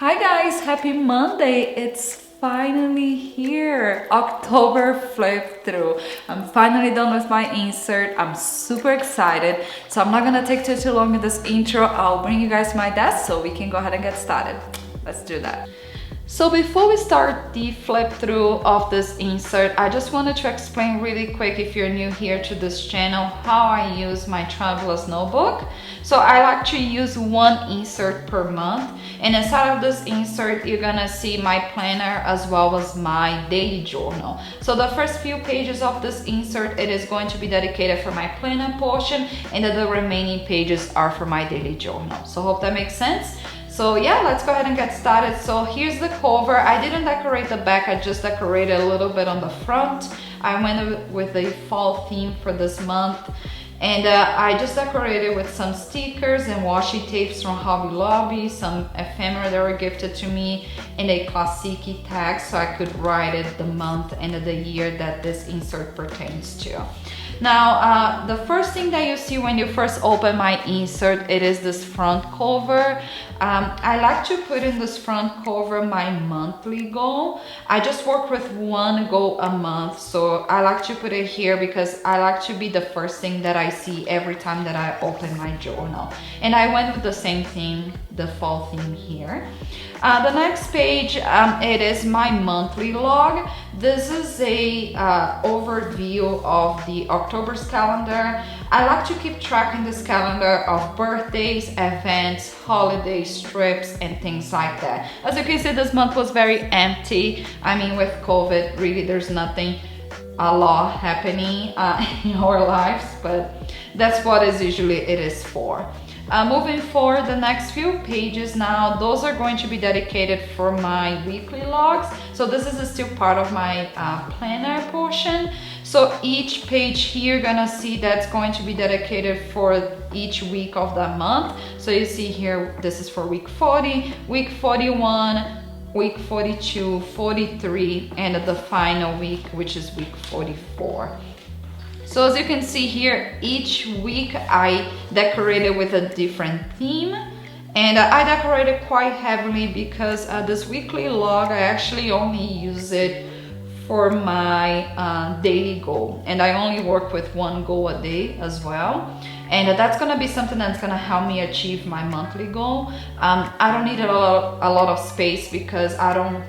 Hi guys, happy Monday. It's finally here. October flip through. I'm finally done with my insert. I'm super excited. So I'm not gonna take too long in this intro. I'll bring you guys my desk so we can go ahead and get started. Let's do that. So before we start the flip through of this insert, I just wanted to explain really quick, if you're new here to this channel, how I use my Traveler's notebook. So I like to use one insert per month, and inside of this insert you're gonna see my planner as well as my daily journal. So the first few pages of this insert, it is going to be dedicated for my planner portion, and then the remaining pages are for my daily journal. So hope that makes sense. So yeah, let's go ahead and get started. So here's the cover. I didn't decorate the back, I just decorated a little bit on the front. I went with a fall theme for this month, and I just decorated with some stickers and washi tapes from Hobby Lobby, some ephemera that were gifted to me, and a classique tag so I could write it the month and the year that this insert pertains to. Now, the first thing that you see when you first open my insert, it is this front cover. I like to put in this front cover my monthly goal. I just work with one goal a month, so I like to put it here because I like to be the first thing that I see every time that I open my journal. And I went with the same theme, the fall theme here. The next page, it is my monthly log. This is a overview of the October's calendar. I like to keep track in this calendar of birthdays, events, holidays, trips, and things like that. As you can see, this month was very empty. I mean, with COVID, really there's nothing a lot happening in our lives, but that's what it is for. Moving forward, the next few pages now, those are going to be dedicated for my weekly logs. So this is still part of my planner portion. So each page here, you're gonna see that's going to be dedicated for each week of the month. So you see here, this is for week 40, week 41, week 42, 43, and the final week, which is week 44. So as you can see here, each week I decorated with a different theme, and I decorated quite heavily because this weekly log, I actually only use it for my daily goal, and I only work with one goal a day as well. And that's gonna be something that's gonna help me achieve my monthly goal. I don't need a lot of space because I don't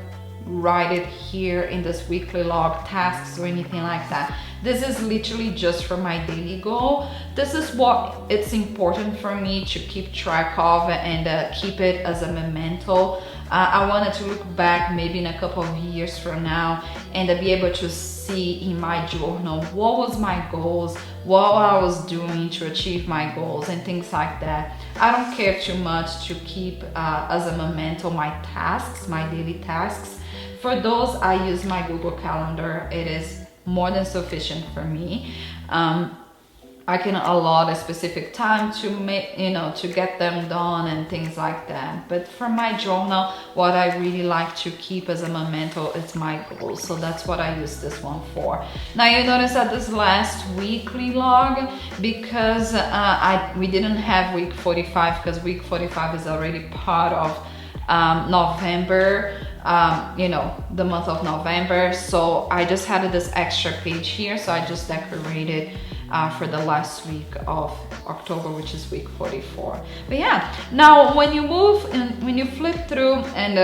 write it here in this weekly log tasks or anything like that. This is literally just for my daily goal. This is what it's important for me to keep track of and keep it as a memento. I wanted to look back maybe in a couple of years from now and be able to see in my journal what was my goals, what I was doing to achieve my goals and things like that. I don't care too much to keep as a memento my tasks, my daily tasks. For those, I use my Google Calendar. It is more than sufficient for me. I can allot a specific time to make, to get them done and things like that. But for my journal, what I really like to keep as a memento is my goals. So that's what I use this one for. Now you notice that this last weekly log, because we didn't have week 45, because week 45 is already part of November, the month of November. So I just had this extra page here, so I just decorated for the last week of October, which is week 44. But yeah, now when you move and when you flip through and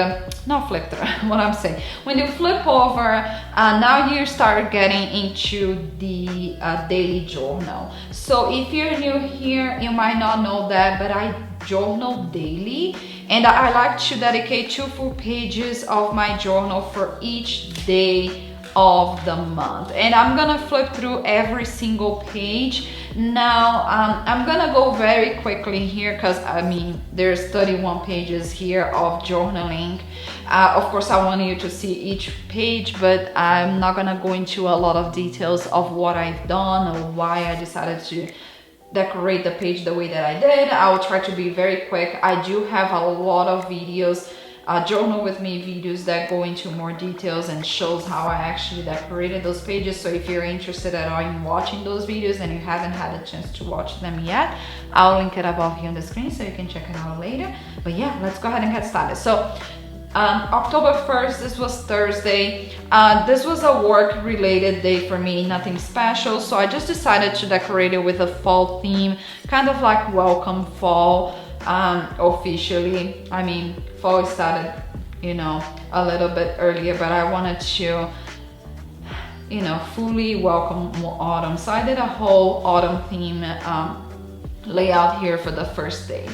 not flip through, what I'm saying, when you flip over, now you start getting into the daily journal. So if you're new here, you might not know that, but I journal daily, and I like to dedicate 2 full pages of my journal for each day of the month, and I'm gonna flip through every single page. Now I'm gonna go very quickly here because I mean there's 31 pages here of journaling. Of course I want you to see each page, but I'm not gonna go into a lot of details of what I've done or why I decided to decorate the page the way that I did. I will try to be very quick. I do have a lot of videos, journal with me videos that go into more details and shows how I actually decorated those pages. So if you're interested at all in watching those videos and you haven't had a chance to watch them yet, I'll link it above here on the screen so you can check it out later. But yeah, let's go ahead and get started. So October 1st, this was Thursday. This was a work related day for me, nothing special. So I just decided to decorate it with a fall theme, kind of like welcome fall officially. I mean, fall started, you know, a little bit earlier, but I wanted to, you know, fully welcome autumn. So I did a whole autumn theme layout here for the first day.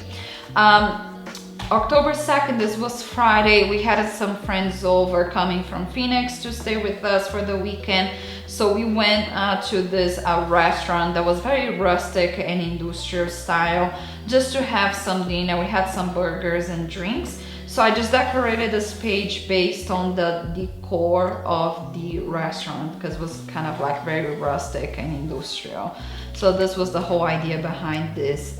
October 2nd, this was Friday. We had some friends over coming from Phoenix to stay with us for the weekend. So we went to this restaurant that was very rustic and industrial style, just to have some dinner. We had some burgers and drinks. So I just decorated this page based on the decor of the restaurant, because it was kind of like very rustic and industrial. So this was the whole idea behind this,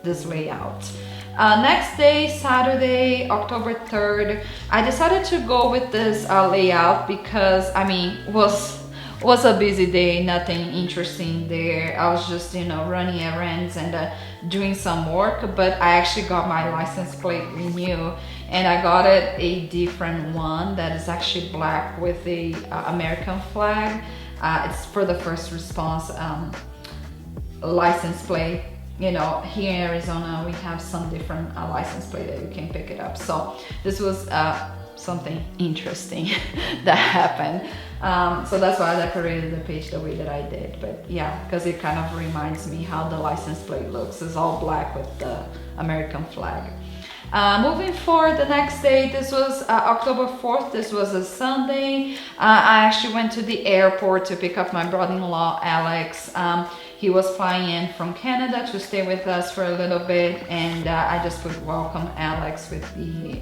this layout. Next day, Saturday, October 3rd, I decided to go with this layout because, I mean, was a busy day, nothing interesting there. I was just, you know, running errands and doing some work, but I actually got my license plate renewed, and I got it a different one that is actually black with a American flag. It's for the first response license plate. You know, here in Arizona, we have some different license plate that you can pick it up. So this was something interesting that happened. So that's why I decorated the page the way that I did. But yeah, because it kind of reminds me how the license plate looks. It's all black with the American flag. Moving forward, the next day, this was October 4th. This was a Sunday. I actually went to the airport to pick up my brother-in-law, Alex. He was flying in from Canada to stay with us for a little bit, and I just put welcome Alex with the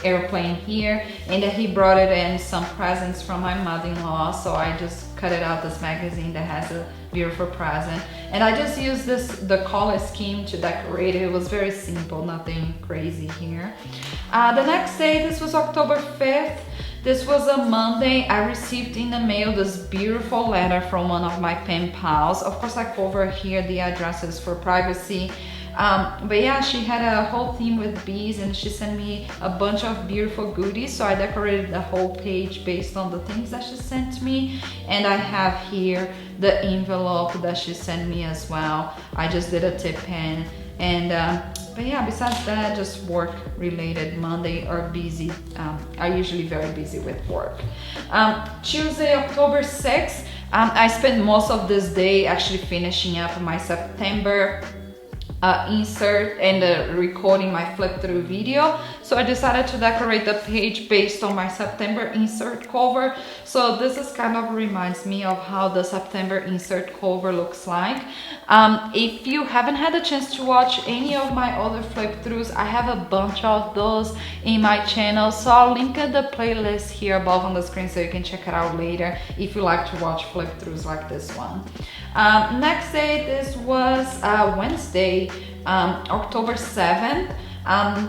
airplane here, and he brought it in some presents from my mother-in-law. So I just cut it out, this magazine that has a beautiful present, and I just used the color scheme to decorate it. It was very simple, nothing crazy here. The next day, this was October 5th. This was a Monday. I received in the mail this beautiful letter from one of my pen pals. Of course, I cover here the addresses for privacy. But yeah, she had a whole theme with bees, and she sent me a bunch of beautiful goodies. So I decorated the whole page based on the things that she sent me. And I have here the envelope that she sent me as well. I just did a tip pen. And but yeah, besides that, just work related. Monday are busy. I'm usually very busy with work. Tuesday, October 6th, I spent most of this day actually finishing up my September insert and recording my flip through video. So I decided to decorate the page based on my September insert cover. So this is kind of reminds me of how the September insert cover looks like. If you haven't had a chance to watch any of my other flip throughs, I have a bunch of those in my channel. So I'll link the playlist here above on the screen so you can check it out later if you like to watch flip throughs like this one. Next day, this was Wednesday, October 7th.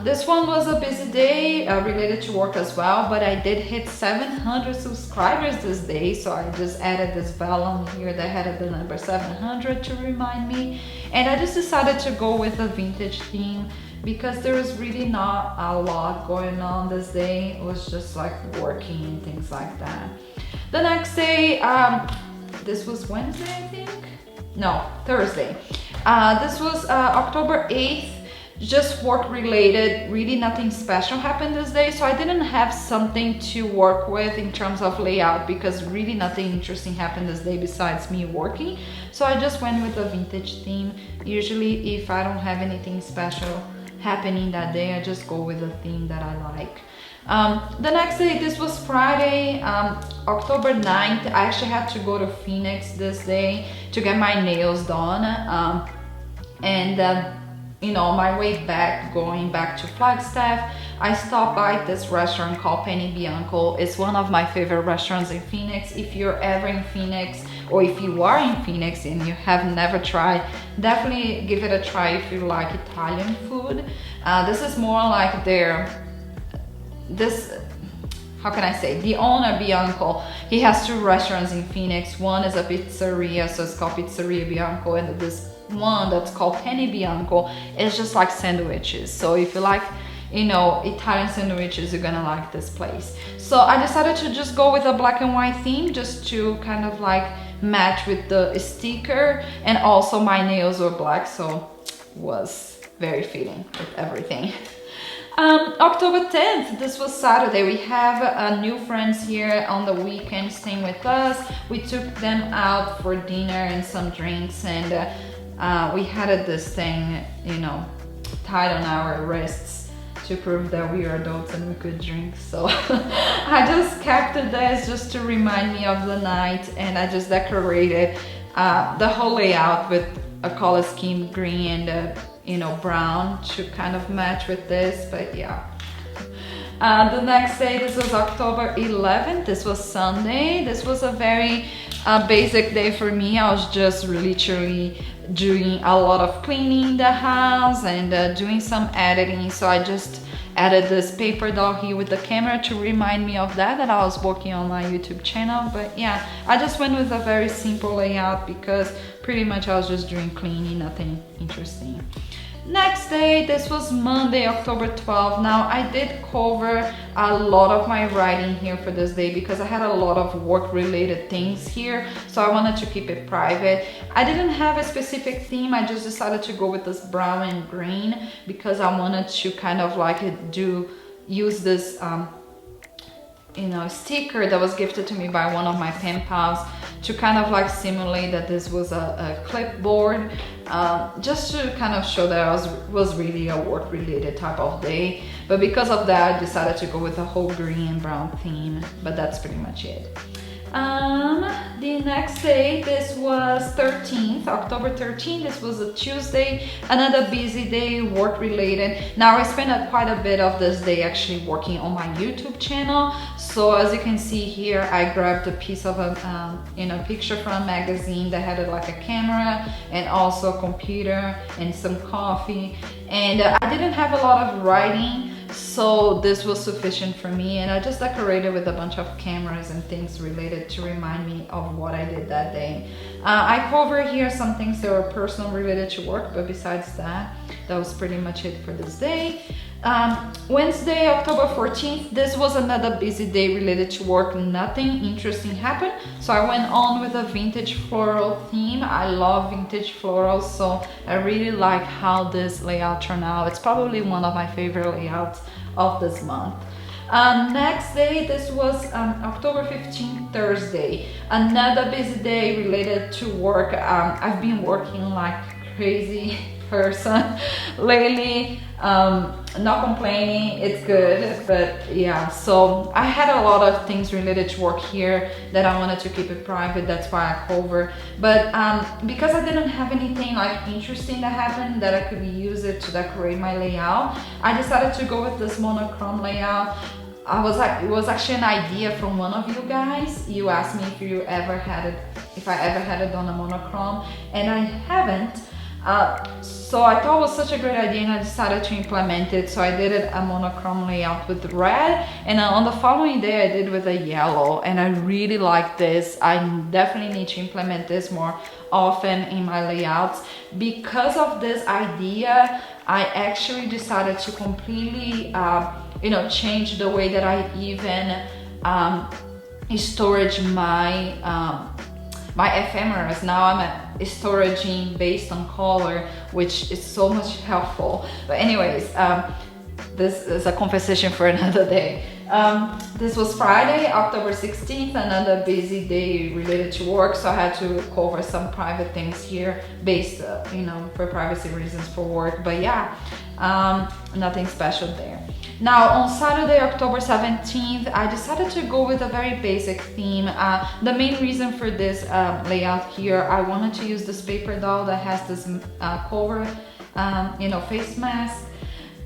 This one was a busy day related to work as well, but I did hit 700 subscribers this day, so I just added this bell on here that had the number 700 to remind me. And I just decided to go with a vintage theme because there was really not a lot going on this day. It was just like working and things like that. The next day, this was Wednesday, I think? No, Thursday. This was October 8th. Just work related, really nothing special happened this day, so I didn't have something to work with in terms of layout because really nothing interesting happened this day besides me working. So I just went with a vintage theme. Usually if I don't have anything special happening that day, I just go with a theme that I like. The next day, this was Friday, October 9th. I actually had to go to Phoenix this day to get my nails done, you know, on my way back, going back to Flagstaff, I stopped by this restaurant called Penny Bianco. It's one of my favorite restaurants in Phoenix. If you're ever in Phoenix, or if you are in Phoenix and you have never tried, definitely give it a try if you like Italian food. This is more like how can I say, the owner Bianco, he has two restaurants in Phoenix. One is a pizzeria, so it's called Pizzeria Bianco, and this one that's called Penny Bianco is just like sandwiches. So if you like you know, Italian sandwiches, you're gonna like this place. So I decided to just go with a black and white theme, just to kind of like match with the sticker, and also my nails were black, so was very fitting with everything. October 10th, this was Saturday. We have new friends here on the weekend staying with us. We took them out for dinner and some drinks, and we had this thing, you know, tied on our wrists to prove that we are adults and we could drink. So I just kept this just to remind me of the night, and I just decorated the whole layout with a color scheme green and you know, brown to kind of match with this. But yeah, the next day, this was October 11th. This was Sunday. This was a very basic day for me. I was just literally doing a lot of cleaning the house and doing some editing. So I just added this paper doll here with the camera to remind me of that I was working on my YouTube channel. But yeah, I just went with a very simple layout because pretty much I was just doing cleaning, nothing interesting. Next day, this was Monday, October 12th. Now I did cover a lot of my writing here for this day because I had a lot of work related things here, so I wanted to keep it private. I didn't have a specific theme, I just decided to go with this brown and green because I wanted to kind of like use this you know, sticker that was gifted to me by one of my pen pals to kind of like simulate that this was a clipboard, just to kind of show that I was really a work related type of day. But because of that, I decided to go with a whole green and brown theme, but that's pretty much it. The next day, this was 13th, October 13th. This was a Tuesday, another busy day, work related. Now I spent quite a bit of this day actually working on my YouTube channel. So as you can see here, I grabbed a piece of a you know, picture from a magazine that had like a camera and also a computer and some coffee. And I didn't have a lot of writing, so this was sufficient for me, and I just decorated with a bunch of cameras and things related to remind me of what I did that day. I cover here some things that were personal related to work, but besides that, that was pretty much it for this day. Wednesday, October 14th, this was another busy day related to work. Nothing interesting happened, so I went on with a vintage floral theme. I love vintage florals, so I really like how this layout turned out. It's probably one of my favorite layouts of this month. Next day, this was October 15th, Thursday. Another busy day related to work. I've been working like crazy person lately. Not complaining, it's good, but yeah, so I had a lot of things related to work here that I wanted to keep it private, that's why I cover. But because I didn't have anything like interesting that happened that I could use it to decorate my layout, I decided to go with this monochrome layout. It was actually an idea from one of you guys. You asked me if I ever had it on a monochrome, and I haven't. So I thought it was such a great idea, and I decided to implement it. So I did it a monochrome layout with red, and on the following day I did with a yellow, and I really like this. I definitely need to implement this more often in my layouts. Because of this idea, I actually decided to completely you know, change the way that I even storage my my ephemeras. Now I'm storaging based on color, which is so much helpful. But anyways, this is a conversation for another day. This was Friday, October 16th, another busy day related to work, so I had to cover some private things here based, you know, for privacy reasons for work. But yeah, nothing special there. Now on Saturday, October 17th, I decided to go with a very basic theme. The main reason for this layout here, I wanted to use this paper doll that has this cover, you know, face mask.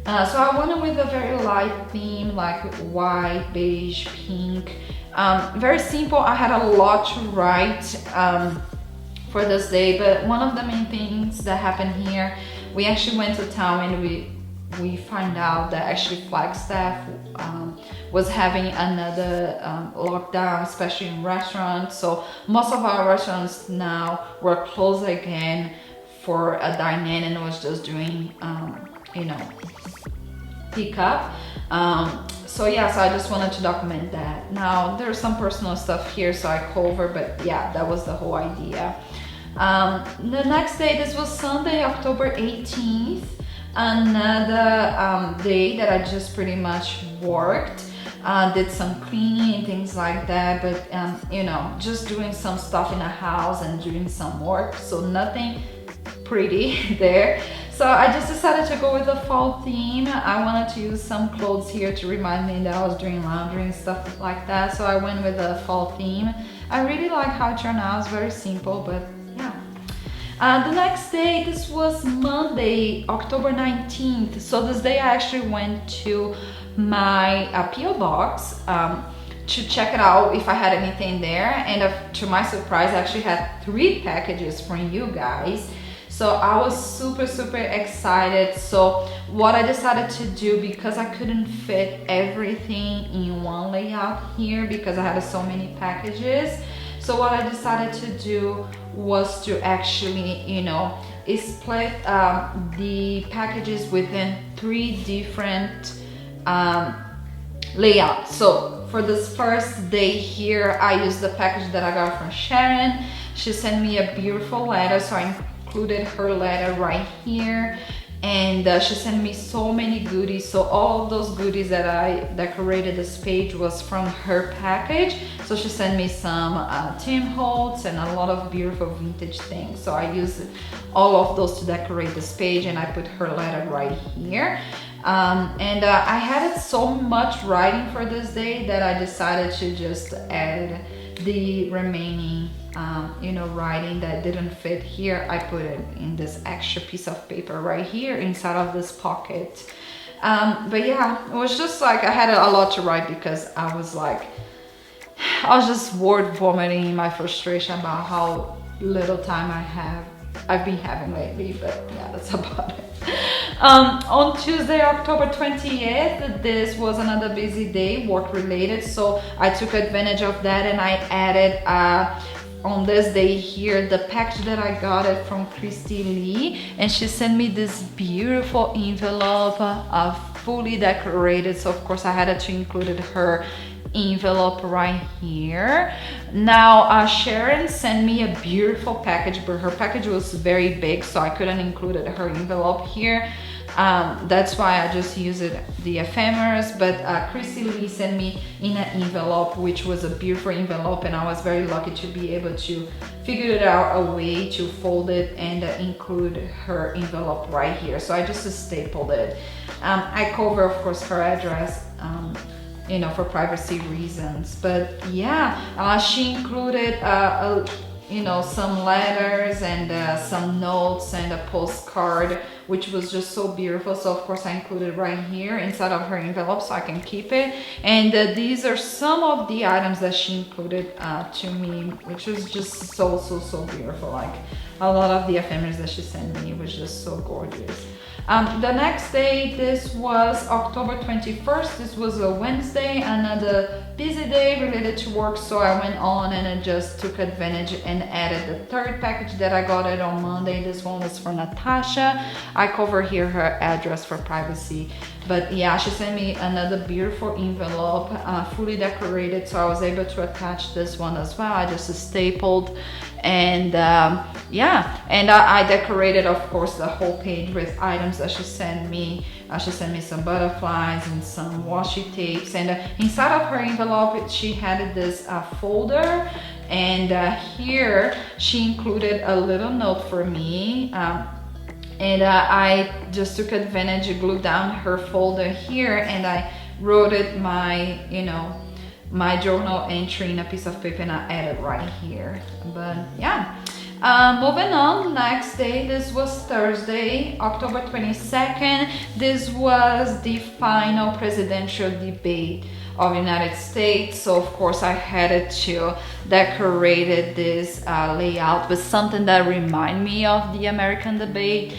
So I went with a very light theme, like white, beige, pink. Very simple. I had a lot to write for this day, but one of the main things that happened here, we actually went to town and we found out that actually Flagstaff was having another lockdown, especially in restaurants. So most of our restaurants now were closed again for a dine-in, and was just doing, you know, pick up. So yeah, so I just wanted to document that. Now there's some personal stuff here, so I cover, but yeah, that was the whole idea. The next day, this was Sunday, October 18th, another day that I just pretty much worked. Did some cleaning and things like that, but you know, just doing some stuff in the house and doing some work, so nothing pretty there. So I just decided to go with the fall theme. I wanted to use some clothes here to remind me that I was doing laundry and stuff like that, so I went with the fall theme. I really like how it turned out. It's very simple, but yeah. The next day, this was Monday, October 19th. So this day I actually went to my PO box to check it out if I had anything there, and to my surprise I actually had 3 packages from you guys. So I was super excited. So what I decided to do, because I couldn't fit everything in one layout here because I had so many packages, so what I decided to do was to actually, you know, split the packages within 3 different layouts. So for this first day here, I used the package that I got from Sharon. She sent me a beautiful letter, so I included her letter right here, and she sent me so many goodies. So all of those goodies that I decorated this page was from her package. So she sent me some Tim Holtz and a lot of beautiful vintage things. So I used all of those to decorate this page, and I put her letter right here. I had so much writing for this day that I decided to just add the remaining you know, writing that didn't fit here. I put it in this extra piece of paper right here inside of this pocket. But yeah, it was just like I had a lot to write because I was just word vomiting my frustration about how little time I've been having lately. But yeah, that's about it. On Tuesday, October 20th, this was another busy day, work related, so I took advantage of that, and I added on this day here the package that I got it from Christy Lee, and she sent me this beautiful envelope fully decorated. So of course I had to include her envelope right here. Now Sharon sent me a beautiful package, but her package was very big, so I couldn't include her envelope here. That's why I just used the ephemeras, but Christy Lee sent me in an envelope, which was a beautiful envelope, and I was very lucky to be able to figure out a way to fold it and include her envelope right here. So I just stapled it. I cover, of course, her address, you know, for privacy reasons, but yeah, she included you know, some letters and some notes and a postcard, which was just so beautiful. So of course I included right here inside of her envelope so I can keep it. And these are some of the items that she included to me, which was just so beautiful. Like a lot of the ephemeras that she sent me was just so gorgeous. The next day, this was October 21st. This was a Wednesday, another busy day related to work. So I went on and I just took advantage and added the 3rd package that I got it on Monday. This one was for Natasha. I cover here her address for privacy. But yeah, she sent me another beautiful envelope, fully decorated. So I was able to attach this one as well. I just stapled, and yeah, and I decorated, of course, the whole page with items that she sent me. She sent me some butterflies and some washi tapes, and inside of her envelope she had this folder, and here she included a little note for me, and I just took advantage, glued down her folder here, and I wrote it my, you know, my journal entry in a piece of paper, and I added right here. But yeah, moving on, next day, this was Thursday, October 22nd. This was the final presidential debate of the United States. So of course I had to decorate this layout with something that remind me of the American debate.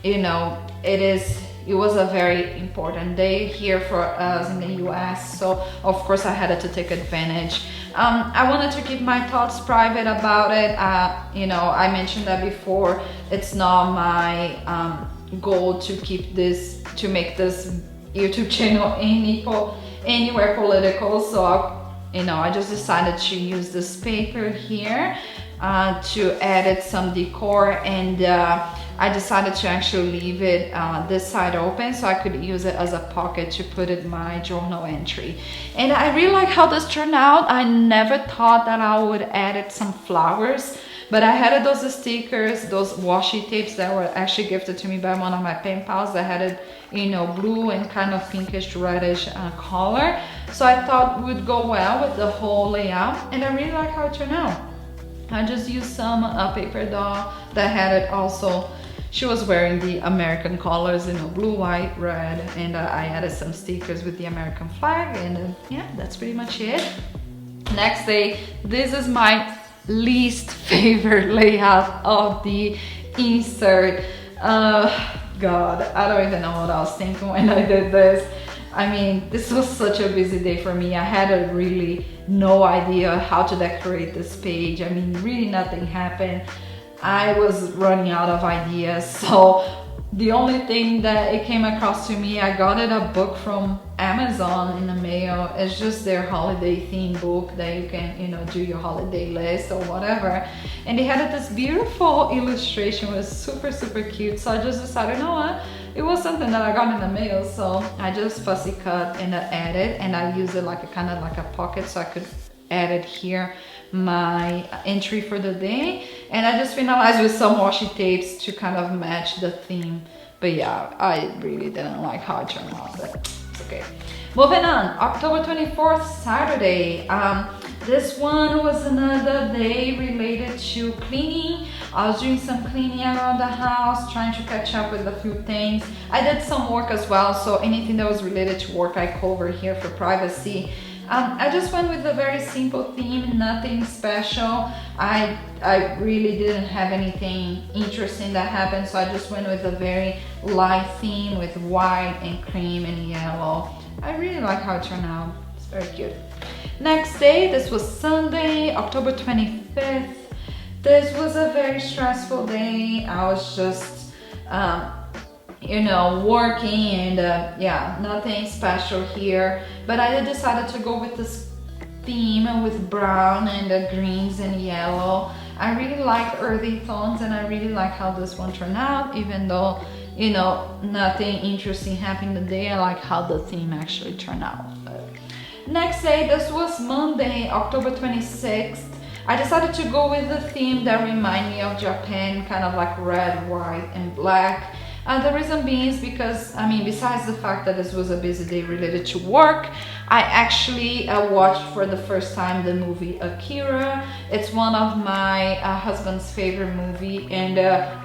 You know, it was a very important day here for us in the US, so of course I had to take advantage. I wanted to keep my thoughts private about it. You know, I mentioned that before. It's not my goal to keep this, to make this YouTube channel anywhere political. So I just decided to use this paper here to add some decor, and I decided to actually leave it this side open so I could use it as a pocket to put in my journal entry. And I really like how this turned out. I never thought that I would add some flowers, but I had those stickers, those washi tapes that were actually gifted to me by one of my pen pals that had it, blue and kind of pinkish reddish color. So I thought would go well with the whole layout, and I really like how it turned out. I just used some paper doll that had it also. She was wearing the American colors, blue, white, red, and I added some stickers with the American flag, and yeah, that's pretty much it. Next day, this is my least favorite layout of the insert. God, I don't even know what I was thinking when I did this. I mean, this was such a busy day for me. I had really no idea how to decorate this page. I mean, really nothing happened. I was running out of ideas. So the only thing that it came across to me, I got a book from Amazon in the mail. It's just their holiday theme book that you can, do your holiday list or whatever. And they had this beautiful illustration. It was super, super cute. So I just decided, you know what? It was something that I got in the mail. So I just fussy cut and added, and I used it like a kind of like a pocket so I could add it here, my entry for the day. And I just finalized with some washi tapes to kind of match the theme. But yeah, I really didn't like how it turned out, but it's okay. Moving on, October 24th, Saturday. This one was another day related to cleaning. I was doing some cleaning around the house, trying to catch up with a few things. I did some work as well, so anything that was related to work I cover here for privacy. I just went with a very simple theme, nothing special. I really didn't have anything interesting that happened, so I just went with a very light theme with white and cream and yellow. I really like how it turned out. It's very cute. Next day, this was Sunday, October 25th. This was a very stressful day. I was just working, and yeah, nothing special here. But I decided to go with this theme with brown and greens and yellow. I really like earthy tones, and I really like how this one turned out, even though, nothing interesting happened today. I like how the theme actually turned out. But next day, this was Monday, October 26th. I decided to go with a theme that reminded me of Japan, kind of like red, white, and black. The reason being is because, besides the fact that this was a busy day related to work, I actually watched for the first time the movie Akira. It's one of my husband's favorite movie, and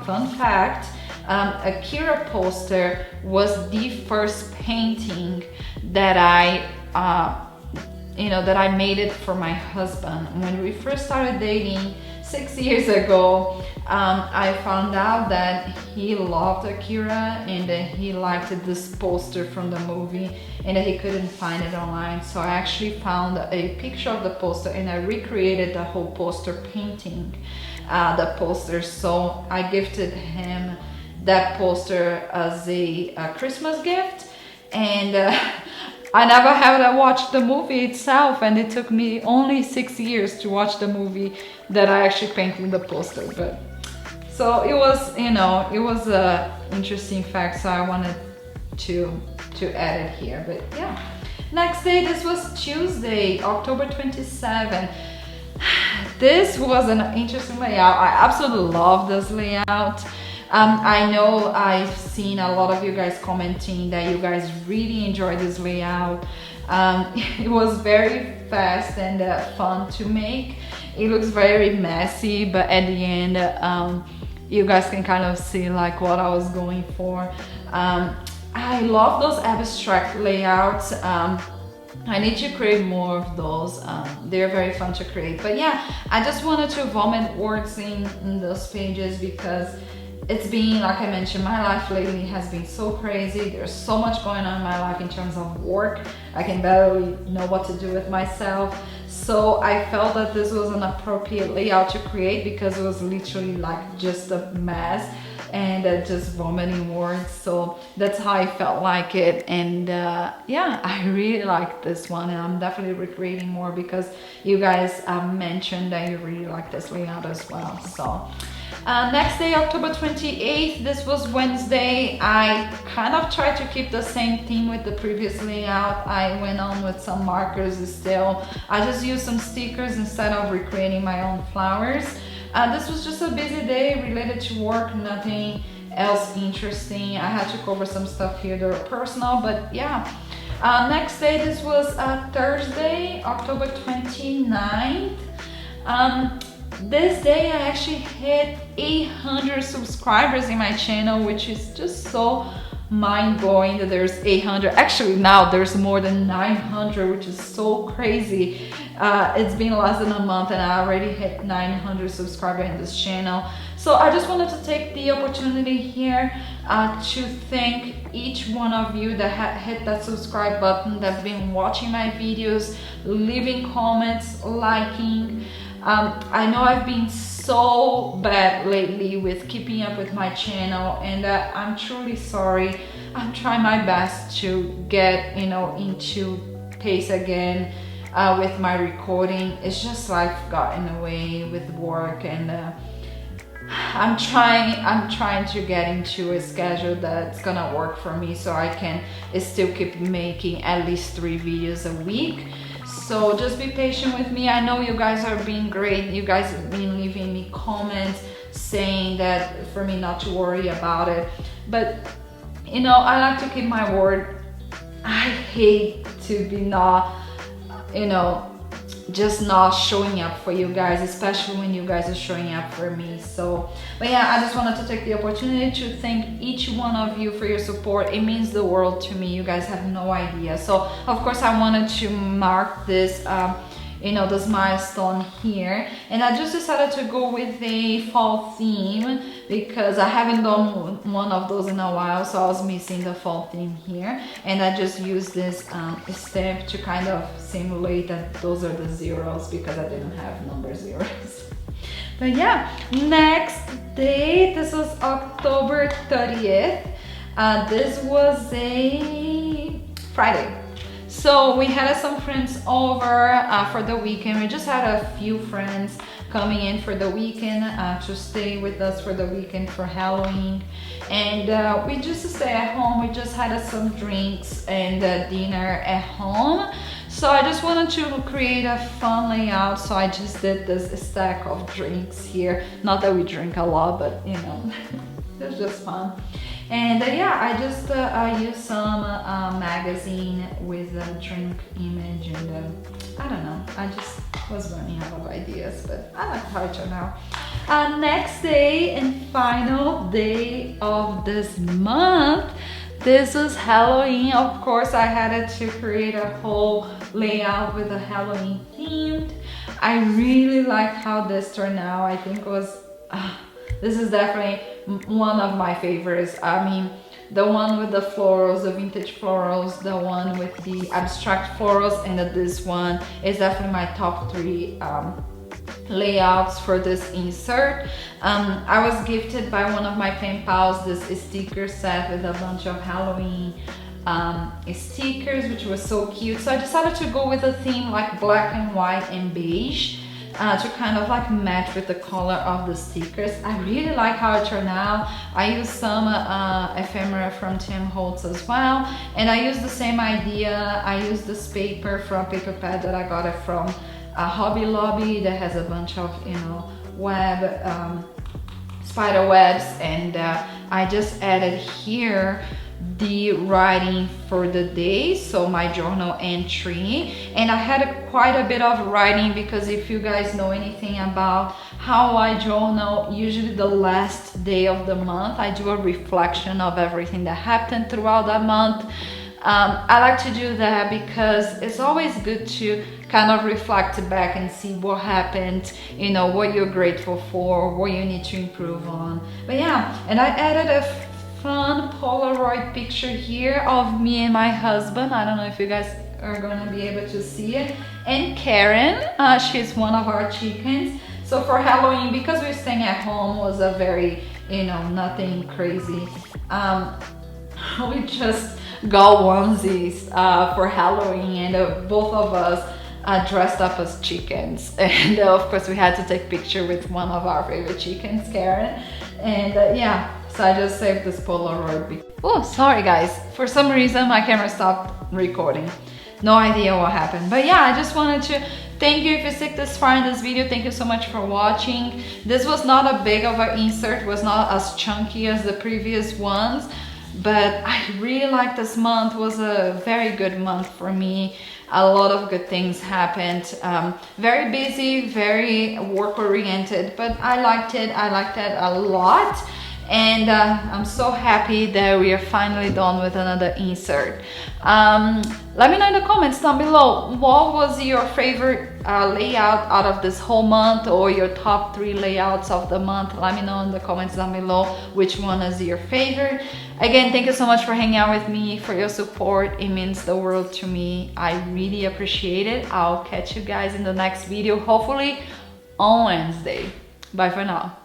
fun fact, Akira poster was the first painting that I made it for my husband. When we first started dating 6 years ago, I found out that he loved Akira and that he liked this poster from the movie and that he couldn't find it online. So I actually found a picture of the poster and I recreated the whole poster painting, the poster. So I gifted him that poster as a Christmas gift, and I never had watched the movie itself, and it took me only 6 years to watch the movie that I actually painted the poster. But so it was, it was a interesting fact, so I wanted to add it here. But yeah, next day, this was Tuesday, October 27th. This was an interesting layout. I absolutely love this layout. I know I've seen a lot of you guys commenting that you guys really enjoy this layout. It was very fast and fun to make. It looks very messy, but at the end, you guys can kind of see like what I was going for. I love those abstract layouts. I need to create more of those. They're very fun to create. But yeah, I just wanted to vomit words in those pages because it's been, like I mentioned, my life lately has been so crazy. There's so much going on in my life in terms of work. I can barely know what to do with myself. So I felt that this was an appropriate layout to create because it was literally like just a mess. and just vomiting words. So that's how I felt like it. And yeah, I really like this one, and I'm definitely recreating more because you guys mentioned that you really like this layout as well. So next day, October 28th, this was Wednesday. I kind of tried to keep the same theme with the previous layout. I went on with some markers still. I just used some stickers instead of recreating my own flowers. This was just a busy day related to work, nothing else interesting. I had to cover some stuff here that are personal, but yeah. Next day, this was Thursday, October 29th. This day I actually hit 800 subscribers in my channel, which is just so mind-blowing that there's 800. Actually now there's more than 900, which is so crazy. It's been less than a month and I already hit 900 subscribers in this channel. So I just wanted to take the opportunity here to thank each one of you that hit that subscribe button, that's been watching my videos, leaving comments, liking. I know I've been so bad lately with keeping up with my channel, and I'm truly sorry. I'm trying my best to get, you know, into pace again with my recording. It's just life got in the way with work, and I'm trying to get into a schedule that's gonna work for me so I can still keep making at least 3 videos a week. So just be patient with me. I know you guys are being great. You guys have been leaving me comments saying that for me not to worry about it. But you know, I like to keep my word. I hate to be not, you know, just not showing up for you guys, especially when you guys are showing up for me. So, but yeah, I just wanted to take the opportunity to thank each one of you for your support. It means the world to me. You guys have no idea. So of course I wanted to mark this you know, this milestone here, and I just decided to go with a fall theme because I haven't done one of those in a while, so I was missing the fall theme here, and I just used this stamp to kind of simulate that those are the zeros because I didn't have number zeros. But yeah, next day, this was October 30th. This was a Friday. So we had some friends over for the weekend. We just had a few friends coming in for the weekend to stay with us for the weekend for Halloween. And we just stay at home. We just had some drinks and dinner at home. So I just wanted to create a fun layout. So I just did this stack of drinks here. Not that we drink a lot, but you know, it's just fun. And yeah, I just used some magazine with a drink image, and I don't know, I just was running out of ideas, but I like how it turned out. Next day and final day of this month, this was Halloween. Of course, I had to create a whole layout with a Halloween themed. I really like how this turned out. I think it was this is definitely one of my favorites. I mean, the one with the florals, the vintage florals, the one with the abstract florals, and this one is definitely my top 3 layouts for this insert. I was gifted by one of my pen pals this sticker set with a bunch of Halloween stickers, which was so cute. So I decided to go with a theme like black and white and beige. To kind of like match with the color of the stickers. I really like how it turned out. I used some ephemera from Tim Holtz as well, and I used the same idea. I used this paper from Paper Pad that I got it from Hobby Lobby that has a bunch of, you know, spider webs, and I just added here the writing for the day, so my journal entry. And I had quite a bit of writing because if you guys know anything about how I journal, usually the last day of the month I do a reflection of everything that happened throughout that month. I like to do that because it's always good to kind of reflect back and see what happened, you know, what you're grateful for, what you need to improve on. But yeah, and I added a fun Polaroid picture here of me and my husband. I don't know if you guys are gonna be able to see it. And Karen, she's one of our chickens. So for Halloween, because we're staying at home, was a very, you know, nothing crazy. We just got onesies for Halloween, and both of us dressed up as chickens, and of course we had to take picture with one of our favorite chickens, Karen, and yeah, so I just saved this Polaroid. Oh, sorry guys, for some reason my camera stopped recording. No idea what happened, but yeah, I just wanted to thank you if you stick this far in this video. Thank you so much for watching. This was not a big of an insert, was not as chunky as the previous ones, but I really like this month. Was a very good month for me. A lot of good things happened. Very busy, very work oriented, but I liked it a lot. And I'm so happy that we are finally done with another insert. Let me know in the comments down below, what was your favorite layout out of this whole month, or your top 3 layouts of the month. Let me know in the comments down below which one is your favorite. Again, thank you so much for hanging out with me, for your support. It means the world to me. I really appreciate it. I'll catch you guys in the next video, hopefully on Wednesday. Bye for now.